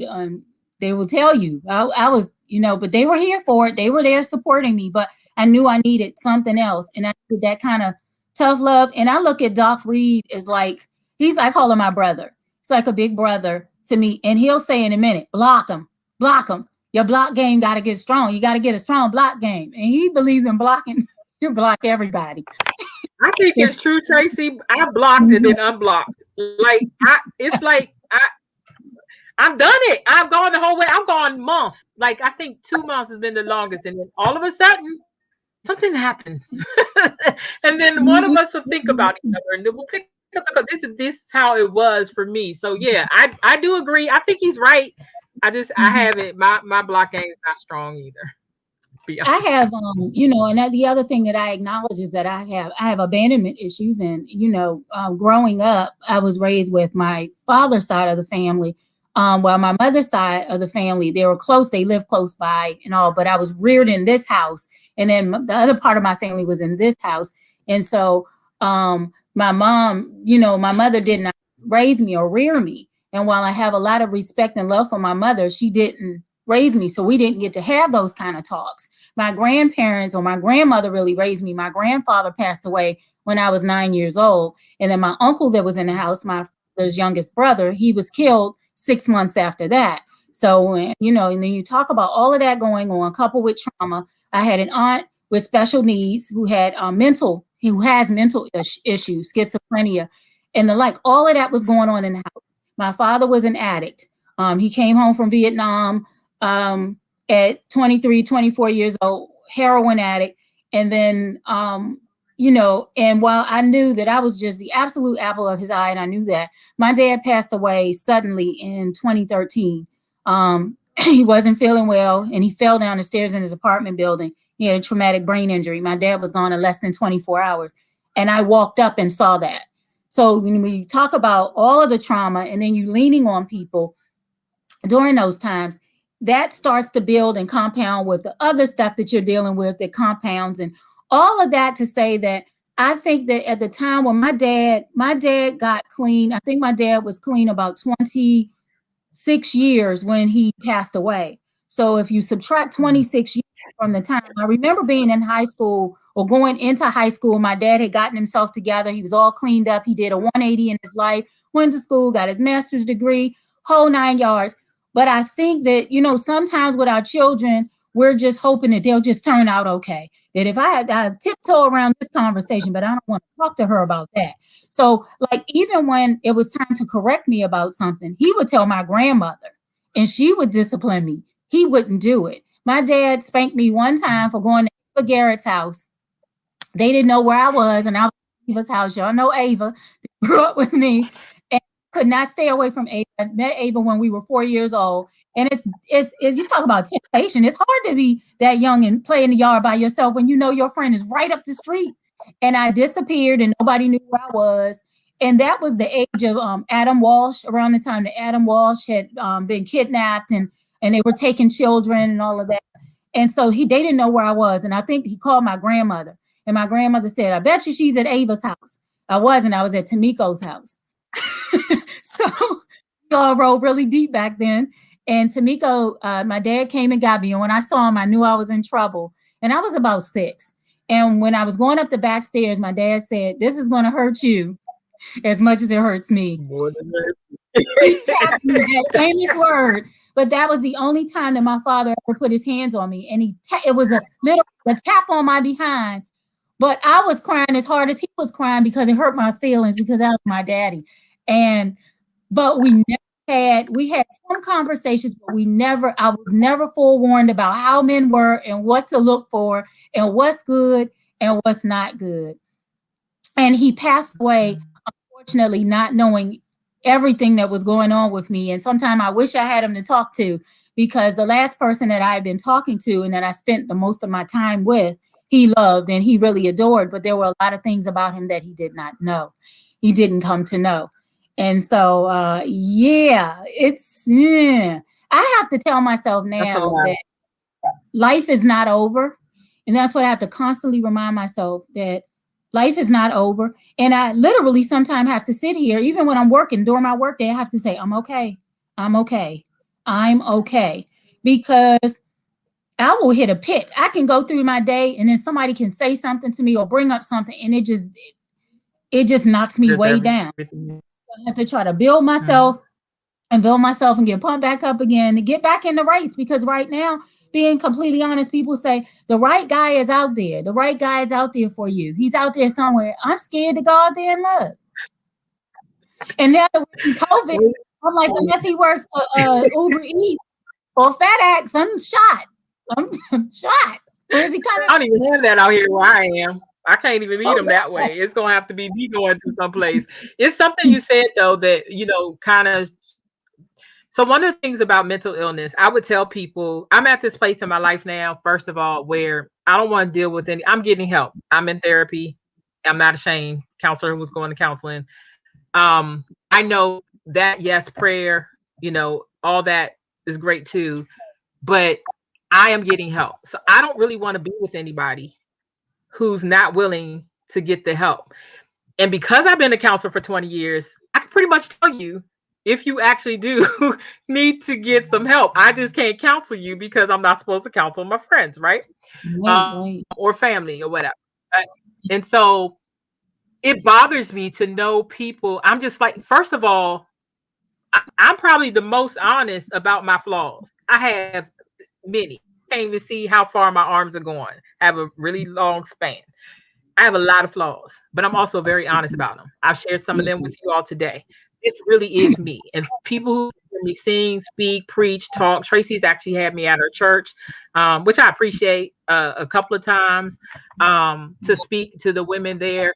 They will tell you I was, but they were here for it. They were there supporting me, but I knew I needed something else. And I did that kind of tough love. And I look at Doc Reed as like, I call him my brother. It's like a big brother to me. And he'll say in a minute, block him, block him. Your block game got to get strong. You got to get a strong block game. And he believes in blocking. You block everybody. I think it's true, Tracy. I blocked and then unblocked. I've done it. I've gone the whole way. I've gone months. Like I think 2 months has been the longest, and then all of a sudden something happens, and then one of us will think about each other, and then we'll pick up the. This is how it was for me. So yeah, I do agree. I think he's right. I haven't. My block game is not strong either. I have, and the other thing that I acknowledge is that I have abandonment issues, and growing up, I was raised with my father's side of the family. While my mother's side of the family, they were close, they lived close by and all, but I was reared in this house, and then the other part of my family was in this house, and so my mom, my mother did not raise me or rear me, and while I have a lot of respect and love for my mother, she didn't raise me, so we didn't get to have those kind of talks. My grandparents or my grandmother really raised me. My grandfather passed away when I was 9 years old. And then my uncle that was in the house, my father's youngest brother, he was killed 6 months after that. So, and then you talk about all of that going on, coupled with trauma. I had an aunt with special needs who has mental issues, schizophrenia, and the like. All of that was going on in the house. My father was an addict. He came home from Vietnam. At 23, 24 years old, heroin addict. And then, and while I knew that I was just the absolute apple of his eye, and I knew that, my dad passed away suddenly in 2013. He wasn't feeling well, and he fell down the stairs in his apartment building. He had a traumatic brain injury. My dad was gone in less than 24 hours. And I walked up and saw that. So when you talk about all of the trauma and then you leaning on people during those times, that starts to build and compound with the other stuff that you're dealing with that compounds, and all of that to say that I think that at the time when my dad got clean, I think my dad was clean about 26 years when he passed away. So if you subtract 26 years from the time, I remember being in high school or going into high school, my dad had gotten himself together. He was all cleaned up. He did a 180 in his life, went to school, got his master's degree, whole 9 yards. But I think that, sometimes with our children, we're just hoping that they'll just turn out okay. That if I tiptoe around this conversation, but I don't want to talk to her about that. So like, even when it was time to correct me about something, he would tell my grandmother and she would discipline me. He wouldn't do it. My dad spanked me one time for going to Ava Garrett's house. They didn't know where I was, and I was at Ava's house. Y'all know Ava grew up with me, and could not stay away from Ava. I met Ava when we were 4 years old, and it's you talk about temptation. It's hard to be that young and play in the yard by yourself when you know your friend is right up the street. And I disappeared, and nobody knew where I was. And that was the age of Adam Walsh. Around the time that Adam Walsh had been kidnapped, and they were taking children and all of that. And so they didn't know where I was. And I think he called my grandmother. And my grandmother said, I bet you she's at Ava's house. I wasn't. I was at Tamiko's house. So we all rolled really deep back then. And Tamiko, my dad came and got me. And when I saw him, I knew I was in trouble. And I was about 6. And when I was going up the back stairs, my dad said, this is going to hurt you as much as it hurts me. He tapped me, that famous word. But that was the only time that my father ever put his hands on me. And it was a tap on my behind. But I was crying as hard as he was crying because it hurt my feelings because that was my daddy. But we had some conversations, but I was never forewarned about how men were and what to look for and what's good and what's not good. And he passed away, unfortunately, not knowing everything that was going on with me. And sometimes I wish I had him to talk to, because the last person that I had been talking to and that I spent the most of my time with, he loved and he really adored, but there were a lot of things about him that he did not know. He didn't come to know. And so, I have to tell myself now that life is not over. And that's what I have to constantly remind myself, that life is not over. And I literally sometimes have to sit here, even when I'm working during my workday, I have to say, I'm okay. I'm okay. I'm okay. Because I will hit a pit. I can go through my day and then somebody can say something to me or bring up something, and it just knocks me way down. I have to try to build myself and get pumped back up again and get back in the race, because right now, being completely honest, people say the right guy is out there. The right guy is out there for you. He's out there somewhere. I'm scared to go out there and look. And now that we're in COVID, I'm like, unless he works for Uber Eats or FedEx, I'm shot. I'm shot. Where is he coming? I don't even have that out here where I am. I can't even meet them that way. It's going to have to be me going to someplace. It's something you said, though, that, kind of. So one of the things about mental illness, I would tell people, I'm at this place in my life now, first of all, where I don't want to deal with I'm getting help. I'm in therapy. I'm not ashamed. Counselor was going to counseling. I know that, yes, prayer, all that is great too, but I am getting help. So I don't really want to be with anybody who's not willing to get the help. And because I've been a counselor for 20 years, I can pretty much tell you if you actually do need to get some help. I just can't counsel you because I'm not supposed to counsel my friends, right? Or family or whatever. And so it bothers me to know people. I'm just like, first of all, I'm probably the most honest about my flaws. I have many. Can't even see how far my arms are going. I have a really long span. I have a lot of flaws, but I'm also very honest about them. I've shared some of them with you all today. This really is me. And people who hear me sing, speak, preach, talk. Tracy's actually had me at her church, which I appreciate a couple of times, to speak to the women there.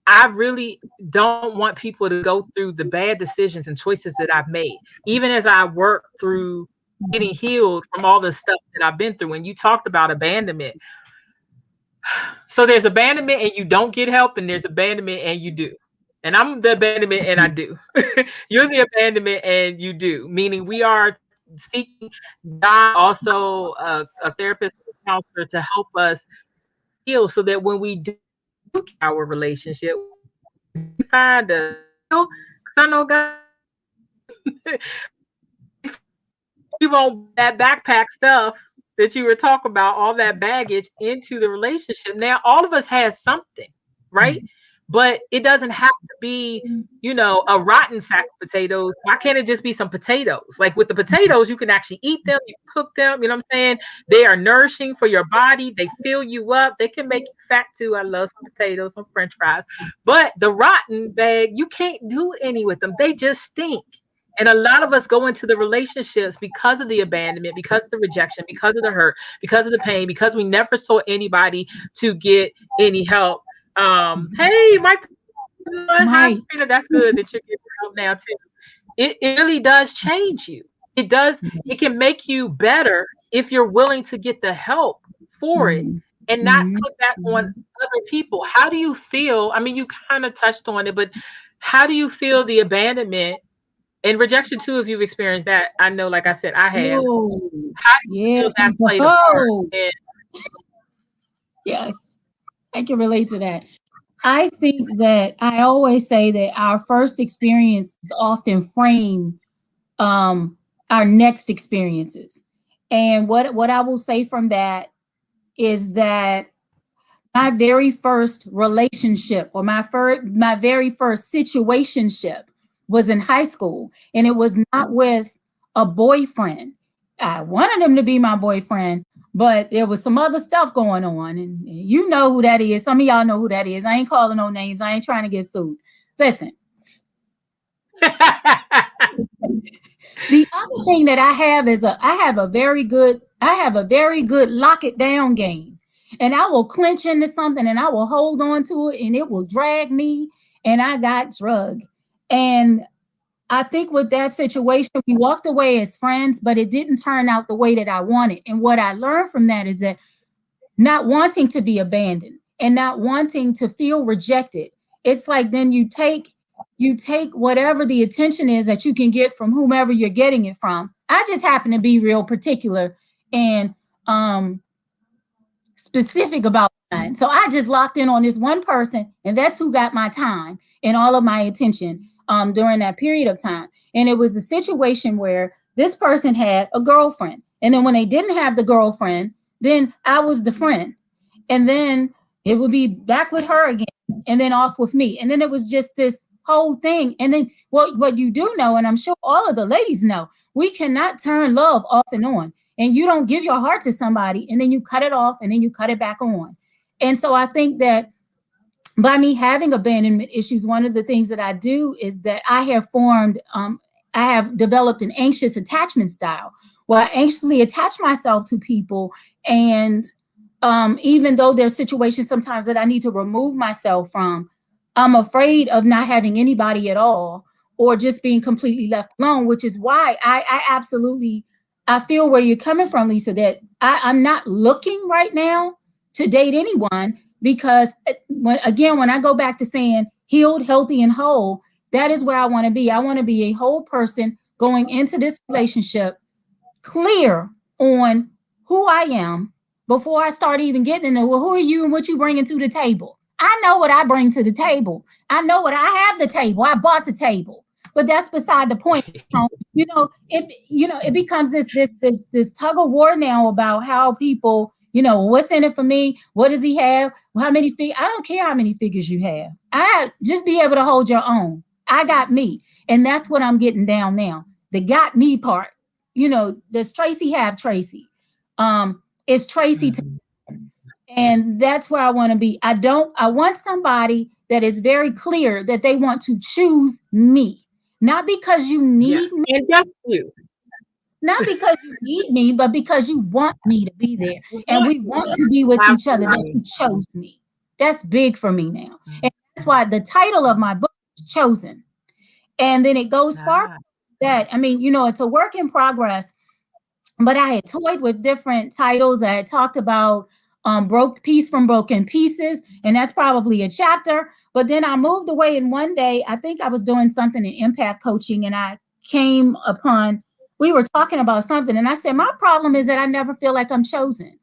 I really don't want people to go through the bad decisions and choices that I've made, even as I work through getting healed from all the stuff that I've been through. And you talked about abandonment. So there's abandonment and you don't get help, and there's abandonment and you do. And I'm the abandonment and I do. You're the abandonment and you do. Meaning we are seeking God, also a therapist, a counselor, to help us heal, so that when we do our relationship, we find a, because I know God, we won't that backpack stuff that you were talking about, all that baggage into the relationship. Now, all of us has something, right? But it doesn't have to be, a rotten sack of potatoes. Why can't it just be some potatoes? Like with the potatoes, you can actually eat them, you can cook them, you know what I'm saying? They are nourishing for your body. They fill you up. They can make you fat too. I love some potatoes, some French fries. But the rotten bag, you can't do any with them. They just stink. And a lot of us go into the relationships because of the abandonment, because of the rejection, because of the hurt, because of the pain, because we never saw anybody to get any help. Hey, Mike, hi Mike. Sabrina, that's good that you're getting help now too. It really does change you. It does, it can make you better if you're willing to get the help for it Mhm. and not Mhm. put that on Mhm. other people. How do you feel? I mean, you kind of touched on it, but how do you feel the abandonment and rejection too, if you've experienced that? I know, like I said, I have. Whoa. How do Yeah. you feel that's played a part Oh, in? yes. I can relate to that. I think that I always say that our first experiences often frame um, our next experiences. And what I will say from that is that my very first relationship or my very first situationship was in high school, and it was not with a boyfriend. I wanted him to be my boyfriend, but there was some other stuff going on, and you know who that is. Some of y'all know who that is. I ain't calling no names. I ain't trying to get sued. Listen, the other thing that I have is I have a very good lock it down game. And I will clinch into something and I will hold on to it and it will drag me and I got drugged. And I think with that situation, we walked away as friends, but it didn't turn out the way that I wanted. And what I learned from that is that not wanting to be abandoned and not wanting to feel rejected. It's like then you take whatever the attention is that you can get from whomever you're getting it from. I just happen to be real particular and specific about mine. So I just locked in on this one person, and that's who got my time and all of my attention during that period of time. And it was a situation where this person had a girlfriend. And then when they didn't have the girlfriend, then I was the friend. And then it would be back with her again and then off with me. And then it was just this whole thing. And then what you do know, and I'm sure all of the ladies know, we cannot turn love off and on. And you don't give your heart to somebody and then you cut it off and then you cut it back on. And so I think that by me having abandonment issues, one of the things that I do is that I have developed an anxious attachment style where I anxiously attach myself to people. And even though there's situations sometimes that I need to remove myself from, I'm afraid of not having anybody at all or just being completely left alone, which is why I absolutely, I feel where you're coming from, Lisa, that I'm not looking right now to date anyone because when I go back to saying healed, healthy, and whole, that is where I want to be. I want to be a whole person going into this relationship clear on who I am before I start even getting into, well, who are you and what you bringing to the table? I know what I bring to the table. I know what I have the table. I bought the table. But that's beside the point. It becomes this tug of war now about how people, what's in it for me? What does he have? How many figures? I don't care how many figures you have. I just be able to hold your own. I got me. And that's what I'm getting down now. The got me part. Does Tracy have Tracy? Is Tracy to, and that's where I want to be. I want somebody that is very clear that they want to choose me. Not because you need Yes. me, And just you. not because you need me, but because you want me to be there. And Want we want to be with each other, that absolutely. you chose me. That's big for me now. And that's why the title of my book is Chosen. And then it goes far Ah, that. I mean, it's a work in progress, but I had toyed with different titles. I had talked about broke piece from broken pieces, and that's probably a chapter. But then I moved away, and one day I think I was doing something in empath coaching, and I came upon we were talking about something, and I said my problem is that I never feel like I'm chosen.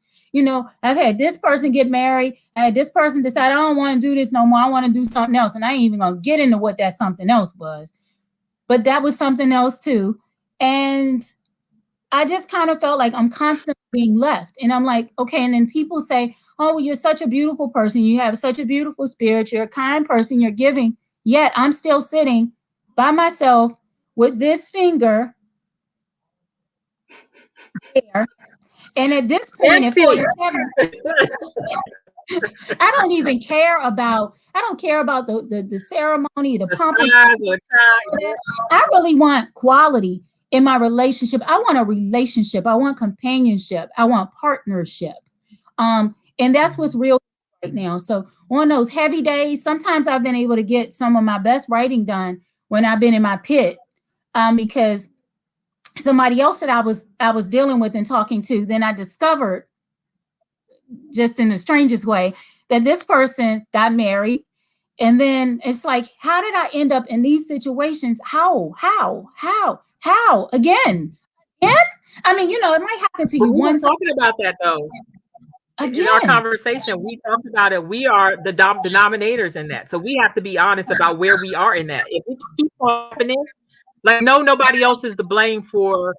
I've had this person get married. I had this person decide I don't want to do this no more. I want to do something else, and I ain't even gonna get into what that something else was. But that was something else too, and I just kind of felt like I'm constantly being left. And I'm like, okay. And then people say, oh, well, you're such a beautiful person. You have such a beautiful spirit. You're a kind person. You're giving. Yet I'm still sitting by myself with this finger there. And at this point, and at feeling. 47, I don't even care about, I don't care about the ceremony, the The pomp and size or the kind. I really want quality in my relationship. I want a relationship. I want companionship. I want partnership. And that's what's real right now. So on those heavy days, sometimes I've been able to get some of my best writing done when I've been in my pit, because somebody else that I was dealing with and talking to, then I discovered, just in the strangest way, that this person got married. And then it's like, how did I end up in these situations? How? Again? I mean, it might happen to But you we were one time. talking about that though. In our Again. conversation, we talked about it. We are the denominators in that. So we have to be honest about where we are in that. If it keeps happening, like, no, nobody else is to blame for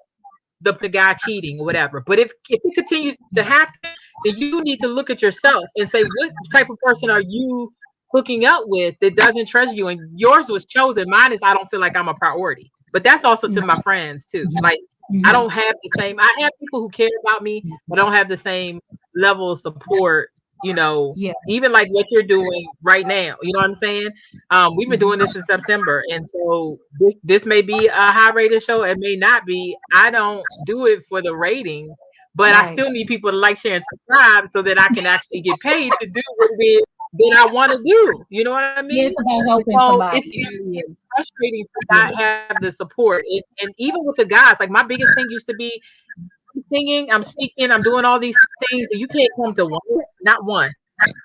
the guy cheating or whatever. But if it continues to happen, then you need to look at yourself and say, what type of person are you hooking up with that doesn't trust you? And yours was chosen. Mine is, I don't feel like I'm a priority. But that's also to my friends too. Like, I don't have the same, I have people who care about me, but I don't have the same level of support, Yeah. even like what you're doing right now. You know what I'm saying? We've been doing this in September. And so this may be a high rated show. It may not be. I don't do it for the rating, but I Right. still need people to like, share, and subscribe so that I can actually get paid to do what it is that I want to do. You know what I Yeah, mean? it's about helping So somebody. it's It really is. frustrating to Yeah. not have the support. And even with the guys, like, my biggest thing used to be, I'm singing, I'm speaking, I'm doing all these things, and you can't come to one, not one.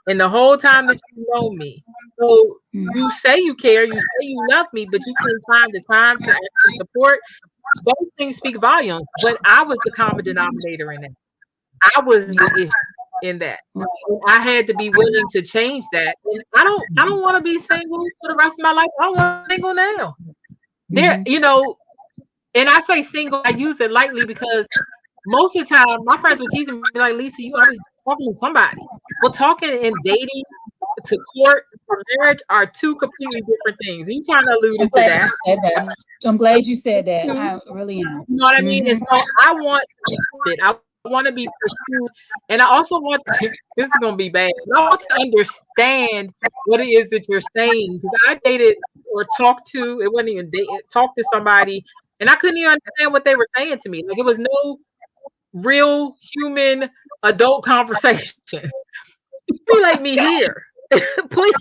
And the whole time that you know me. So you say you care, you say you love me, but you can't find the time to actually support. Those things speak volumes. But I was the common denominator in it. I was the issue in that. And I had to be willing to change that. And I don't want to be single for the rest of my life. I want to be single now. There, and I say single, I use it lightly because most of the time my friends were teasing me like, Lisa, you always talking to somebody. Well, talking and dating to court for marriage are two completely different things. You kind of I'm alluded to glad you that. said that. I'm glad you said that. You I really am. know what I mean? And so I want it. I want to be pursued. And I also want, this is going to be bad, but I want to understand what it is that you're saying. Because I dated or talked to, it wasn't even date, talked to somebody, and I couldn't even understand what they were saying to me. Like, it was no real human adult conversation. Be like me here. Please,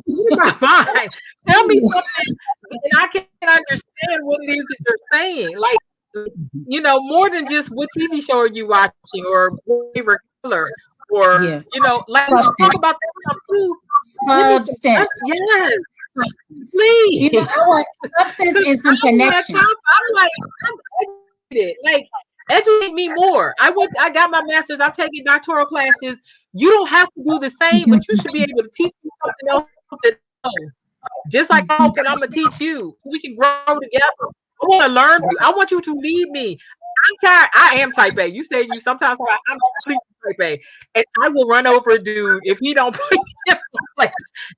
my mind. Tell me something, and I can understand what it is that you're saying. Like, more than just what TV show are you watching or what favorite color, or Yeah. like, let's talk about that stuff too. Give me some Substance. yes, Substance. please. I want substance and some connection. I'm like, I'm educated. Like, educate me more. I got my master's. I'm taking doctoral classes. You don't have to do the same, but you should be able to teach me something else that I know. Just like I'm hoping I'm gonna teach you. So we can grow together. I want to learn. I want you to lead me. I'm tired. I am type A. You said you sometimes I'm completely type A, and I will run over a dude if he don't put me in place.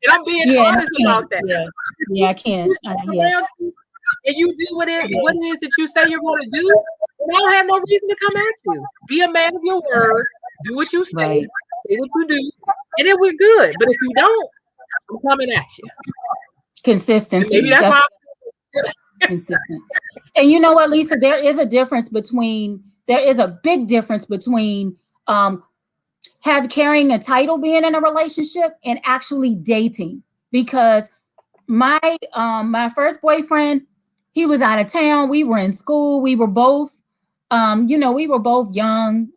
And I'm being Yeah, and I honest can't. about that. Yeah, I can't. You sit Yeah. around and you do what it is that you say you're going to do, and I don't have no reason to come at you. Be a man of your word. Do what you Right. say what you do, and then we're good. But if you don't, I'm coming at you. And Consistency. maybe that's why. Consistent. And you know what, Lisa? There is a big difference between carrying a title, being in a relationship, and actually dating. Because my first boyfriend, he was out of town. We were in school. We were both young,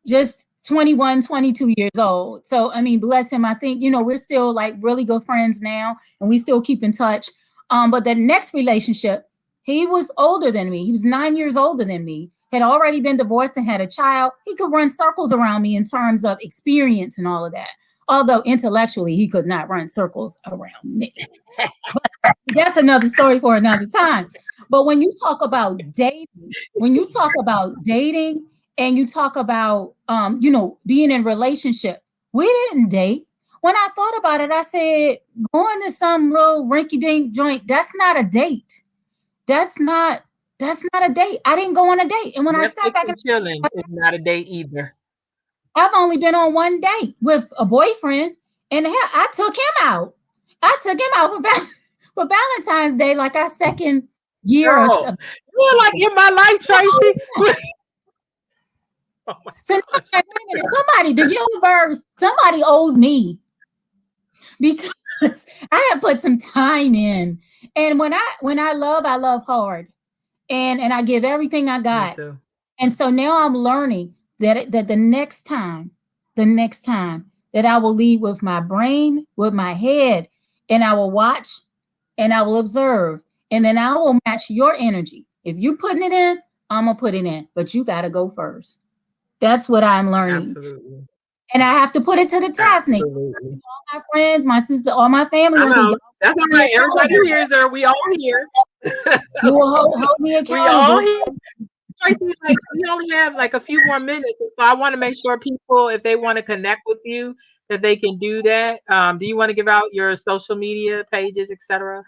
just 21, 22 years old. So, I mean, bless him. I think, we're still like really good friends now, and we still keep in touch. But the next relationship, he was older than me. He was 9 years older than me, had already been divorced and had a child. He could run circles around me in terms of experience and all of that. Although intellectually, he could not run circles around me. But that's another story for another time. But when you talk about dating, and you talk about, being in relationship, we didn't date. When I thought about it, I said, going to some little rinky-dink joint, that's not a date. That's not a date. I didn't go on a date. And when I sat Netflix back and chilling is not a date either. I've only been on one date with a boyfriend, and hell, I took him out. I took him out for Valentine's Day, like our second year or Girl, so. you're like in my life, Tracy. Oh my So now I'm gosh. like, wait a minute, somebody, the universe, somebody owes me because I have put some time in. And when I love hard, and I give everything I Me got. too. And so now I'm learning that the next time that I will lead with my brain, with my head, and I will watch and I will observe, and then I will match your energy. If you're putting it in, I'm gonna put it in, but you got to go first. That's what I'm learning, Absolutely. and I have to put it to the test. Nick. Absolutely. My friends, my sister, all my family I are here. know. Y'all That's all hold me right. Everybody accountable. hears her. We all here. You will hold me We all accountable. here. Tracy, like we only have like a few more minutes, so I want to make sure people, if they want to connect with you, that they can do that. Do you want to give out your social media pages, etc.,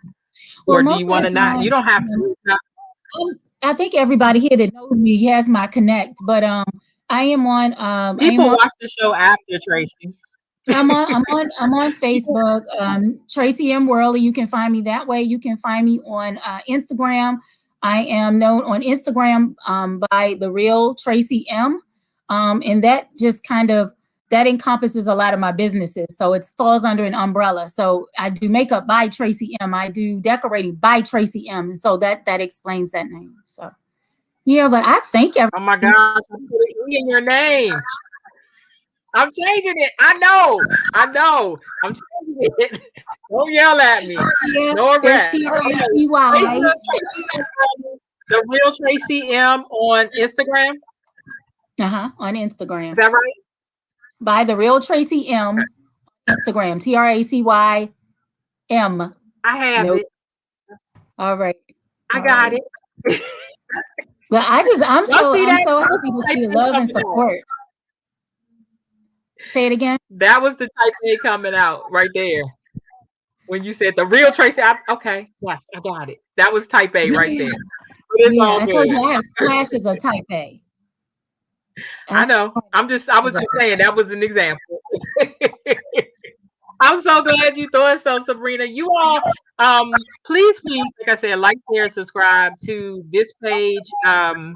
Well, or do you most of want the to not? time, You don't have to. I think everybody here that knows me has my connect, but I am People on watch the show after Tracy. I'm on Facebook, Tracy M. Worley. You can find me that way. You can find me on Instagram. I am known on Instagram by the real Tracy M. And that just kind of that encompasses a lot of my businesses. So it falls under an umbrella. So I do makeup by Tracy M. I do decorating by Tracy M. And so that explains that name. So yeah, but I think Oh my gosh, I put E in your name. I'm changing it. I know. I know. I'm changing it. Don't yell at me. No it's arrest. Okay. TRACY. The real Tracy M on Instagram. On Is Instagram. that right? By the real Tracy M. Instagram. TRACY M. I have No. it. All right. I All got right. it. But I'm Y'all see I'm that? so That was happy to the type see A love and coming out. support. Say it again. That was the type A coming out right there. When you said the real Tracy, okay, yes, I got it. That was type A right there. But it's Yeah, all I told good. you I have flashes of type A. I know. I was just saying that was an example. I'm so glad you thought so, Sabrina. You all, please, like I said, like, share, subscribe to this page, and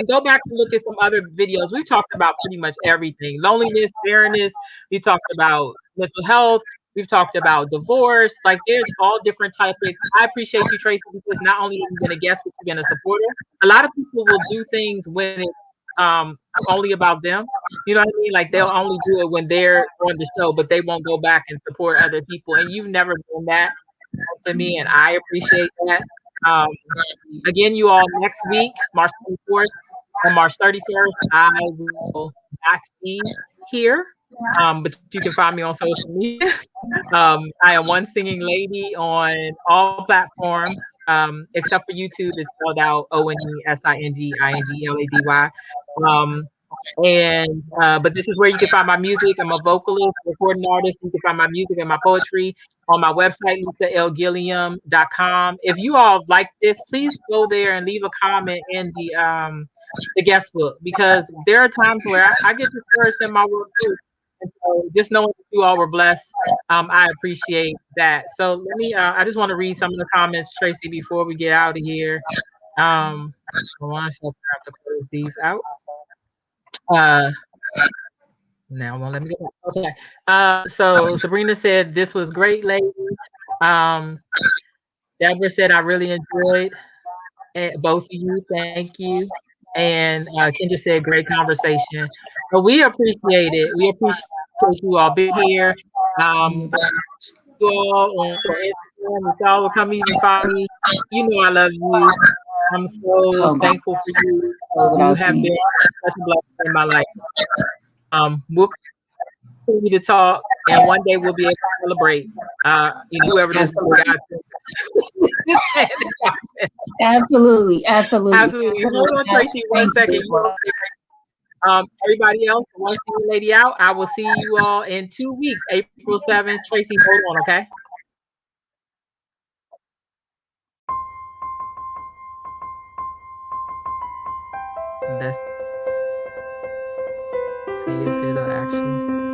go back and look at some other videos. We've talked about pretty much everything: loneliness, barrenness. We talked about mental health. We've talked about divorce. Like, there's all different topics. I appreciate you, Tracy, because not only have you been a guest, but you've been a supporter. A lot of people will do things when it's only about them. You know what I mean? Like, they'll only do it when they're on the show, but they won't go back and support other people. And you've never done that to me, and I appreciate that. Um, Again, you all, next week, March 24th and March 31st, I will not be here. But you can find me on social media. I am One Singing Lady on all platforms, except for YouTube. It's spelled out ONESINGINGLADY. Um, but this is where you can find my music. I'm a vocalist, recording artist. You can find my music and my poetry on my website, lisalgilliam.com. If you all like this, please go there and leave a comment in the guest book, because there are times where I get discouraged in my work too. And so just knowing that you all were blessed, I appreciate that. So let me, I just want to read some of the comments, Tracy, before we get out of here. Hold on a second, I have to close these out. Uh, Now, well, let me go back. Okay. So Sabrina said this was great, ladies. Um, Deborah said I really enjoyed both of you. Thank you. And Kendra said great conversation. But we appreciate it. We appreciate you all being here. You all on Instagram, if y'all will come even follow me, you know I love you. I'm so Oh God, thankful for you. those You without have seeing. been such a blessing in my life. We'll continue to talk, and one day we'll be able to celebrate. Whoever this Absolutely. guy is. Absolutely. Absolutely. Absolutely. Hold Absolutely. on, Tracy, one Thank you second. as well. Everybody else, the One Single Lady out. I will see you all in 2 weeks, April 7th. Tracy, hold on, okay? That's see if it'll actually